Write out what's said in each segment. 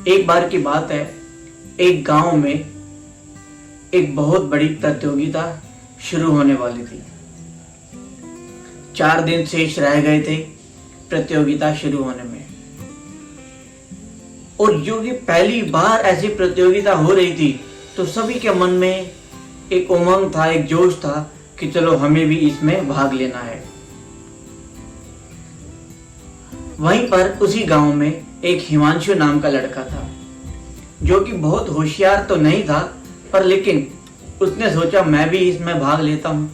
एक बार की बात है, एक गांव में एक बहुत बड़ी प्रतियोगिता शुरू होने वाली थी। 4 दिन शेष रह गए थे प्रतियोगिता शुरू होने में। और जो कि पहली बार ऐसी प्रतियोगिता हो रही थी, तो सभी के मन में एक उमंग था, एक जोश था कि चलो हमें भी इसमें भाग लेना है। वहीं पर उसी गांव में एक हिमांशु नाम का लड़का था, जो कि बहुत होशियार तो नहीं था, पर लेकिन उसने सोचा मैं भी इसमें भाग लेता हूं,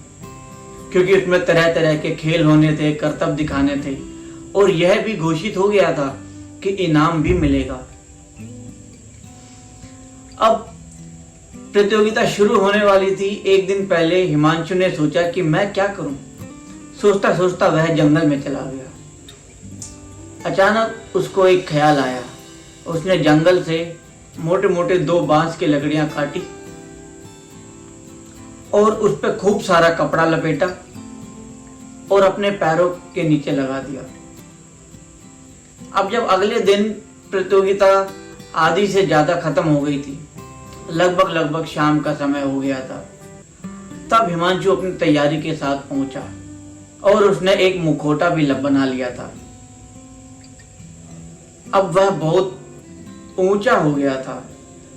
क्योंकि उसमें तरह तरह के खेल होने थे, करतब दिखाने थे, और यह भी घोषित हो गया था कि इनाम भी मिलेगा। अब प्रतियोगिता शुरू होने वाली थी। एक दिन पहले हिमांशु ने सोचा कि मैं क्या करूं। सोचता सोचता वह जंगल में चला गया। अचानक उसको एक ख्याल आया। उसने जंगल से मोटे मोटे 2 बांस की लकड़ियां काटी और उस पर खूब सारा कपड़ा लपेटा और अपने पैरों के नीचे लगा दिया। अब जब अगले दिन प्रतियोगिता आधी से ज्यादा खत्म हो गई थी, लगभग शाम का समय हो गया था, तब हिमांशु अपनी तैयारी के साथ पहुंचा और उसने एक मुखौटा भी बना लिया था। अब वह बहुत ऊंचा हो गया था,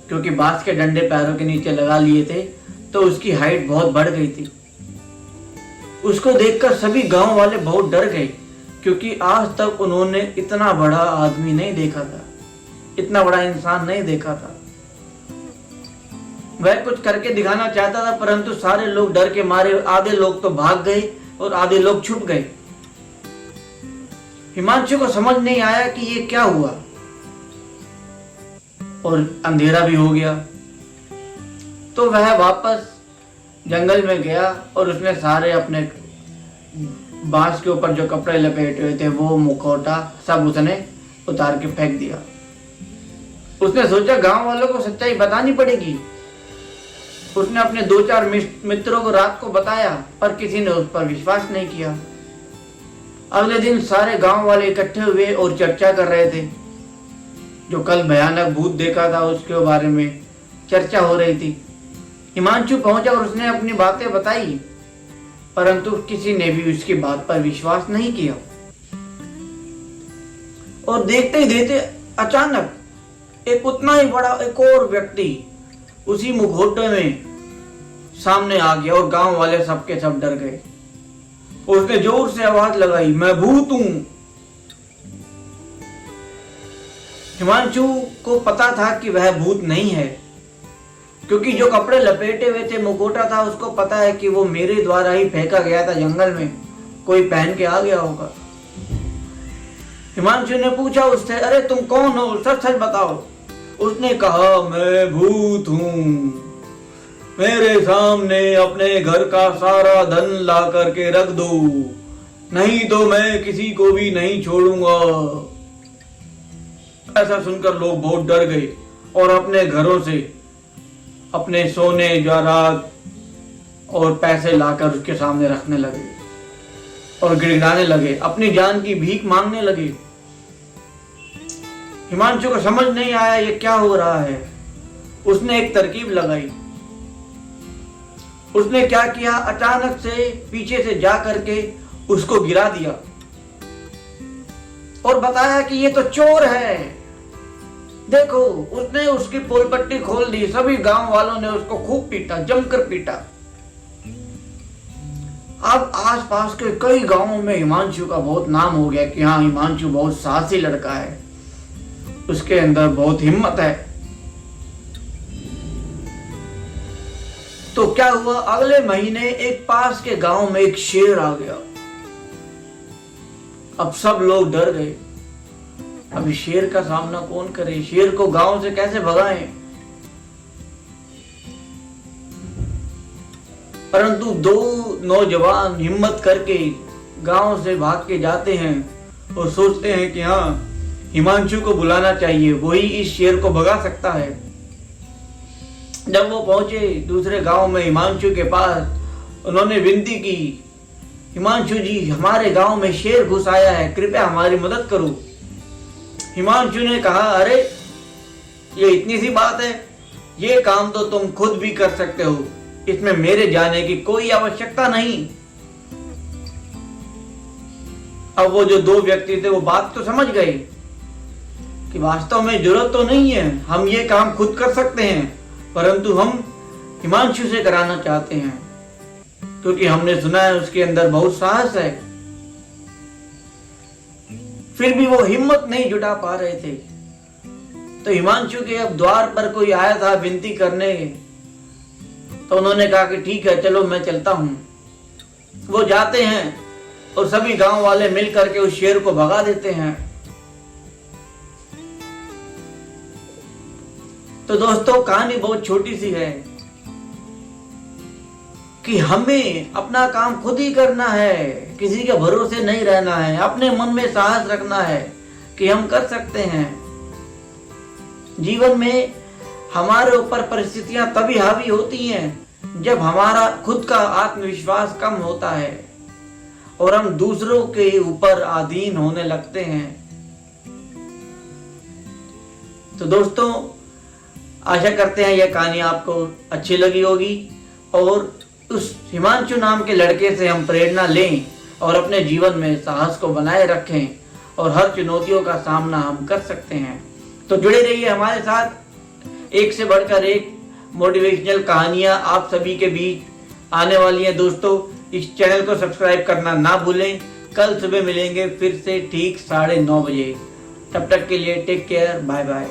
क्योंकि बांस के डंडे पैरों के नीचे लगा लिए थे, तो उसकी हाइट बहुत बढ़ गई थी। उसको देखकर सभी गांव वाले बहुत डर गए, क्योंकि आज तक उन्होंने इतना बड़ा आदमी नहीं देखा था, इतना बड़ा इंसान नहीं देखा था। वह कुछ करके दिखाना चाहता था, परंतु सारे लोग डर के मारे, आधे लोग तो भाग गए और आधे लोग छुप गए। हिमांशु को समझ नहीं आया कि ये क्या हुआ, और अंधेरा भी हो गया। तो वह वापस जंगल में गया और उसने सारे अपने बांस के ऊपर जो कपड़े लपेटे हुए थे, वो मुखौटा सब उसने उतार के फेंक दिया। उसने सोचा गांव वालों को सच्चाई बतानी पड़ेगी। उसने अपने 2-4 मित्रों को रात को बताया, पर किसी ने उस पर विश्वास नहीं किया। अगले दिन सारे गांव वाले इकट्ठे हुए और चर्चा कर रहे थे। जो कल भयानक भूत देखा था उसके बारे में चर्चा हो रही थी। हिमांशु पहुंचा और उसने अपनी बातें बताई, परंतु किसी ने भी उसकी बात पर विश्वास नहीं किया। और देखते ही देखते अचानक एक उतना ही बड़ा एक और व्यक्ति उसी मुखौटे में सामने आ गया और गांव वाले सबके सब डर गए। उसने जोर से आवाज लगाई, मैं भूत हूं। हिमांशु को पता था कि वह भूत नहीं है, क्योंकि जो कपड़े लपेटे हुए थे, मुखौटा था, उसको पता है कि वो मेरे द्वारा ही फेंका गया था जंगल में, कोई पहन के आ गया होगा। हिमांशु ने पूछा उससे, अरे तुम कौन हो, सच सच बताओ। उसने कहा, मैं भूत हूं, मेरे सामने अपने घर का सारा धन ला करके रख दो, नहीं तो मैं किसी को भी नहीं छोड़ूंगा। ऐसा सुनकर लोग बहुत डर गए और अपने घरों से अपने सोने जवाहरात और पैसे लाकर उसके सामने रखने लगे और गिड़गिड़ाने लगे, अपनी जान की भीख मांगने लगे। हिमांशु को समझ नहीं आया ये क्या हो रहा है। उसने एक तरकीब लगाई। उसने क्या किया, अचानक से पीछे से जा करके उसको गिरा दिया और बताया कि ये तो चोर है, देखो। उसने उसकी पोलपट्टी खोल दी। सभी गांव वालों ने उसको खूब पीटा, जमकर पीटा। अब आसपास के कई गांवों में हिमांशु का बहुत नाम हो गया कि हाँ, हिमांशु बहुत साहसी लड़का है, उसके अंदर बहुत हिम्मत है। तो क्या हुआ, अगले महीने एक पास के गांव में एक शेर आ गया। अब सब लोग डर गए। अभी शेर का सामना कौन करे, शेर को गांव से कैसे भगाएं। परंतु 2 नौजवान हिम्मत करके गांव से भाग के जाते हैं और सोचते हैं कि हाँ, हिमांशु को बुलाना चाहिए, वही इस शेर को भगा सकता है। जब वो पहुंचे दूसरे गांव में हिमांशु के पास, उन्होंने विनती की, हिमांशु जी, हमारे गांव में शेर घुस आया है, कृपया हमारी मदद करो। हिमांशु ने कहा, अरे ये इतनी सी बात है, ये काम तो तुम खुद भी कर सकते हो, इसमें मेरे जाने की कोई आवश्यकता नहीं। अब वो जो दो व्यक्ति थे वो बात तो समझ गए कि वास्तव में जरूरत तो नहीं है, हम ये काम खुद कर सकते हैं, परंतु हम हिमांशु से कराना चाहते हैं क्योंकि हमने सुना है उसके अंदर बहुत साहस है। फिर भी वो हिम्मत नहीं जुटा पा रहे थे। तो हिमांशु के अब द्वार पर कोई आया था विनती करने, तो उन्होंने कहा कि ठीक है चलो मैं चलता हूं। वो जाते हैं और सभी गांव वाले मिल करके उस शेर को भगा देते हैं। तो दोस्तों कहानी बहुत छोटी सी है कि हमें अपना काम खुद ही करना है, किसी के भरोसे नहीं रहना है, अपने मन में साहस रखना है कि हम कर सकते हैं। जीवन में हमारे ऊपर परिस्थितियां तभी हावी होती हैं जब हमारा खुद का आत्मविश्वास कम होता है और हम दूसरों के ऊपर अधीन होने लगते हैं। तो दोस्तों आशा करते हैं यह कहानी आपको अच्छी लगी होगी और उस हिमांशु नाम के लड़के से हम प्रेरणा लें और अपने जीवन में साहस को बनाए रखें और हर चुनौतियों का सामना हम कर सकते हैं। तो जुड़े रहिए हमारे साथ, एक से बढ़कर एक मोटिवेशनल कहानियां आप सभी के बीच आने वाली हैं। दोस्तों इस चैनल को सब्सक्राइब करना ना भूलें। कल सुबह मिलेंगे फिर से ठीक 9:30 बजे। तब तक के लिए टेक केयर, बाय बाय।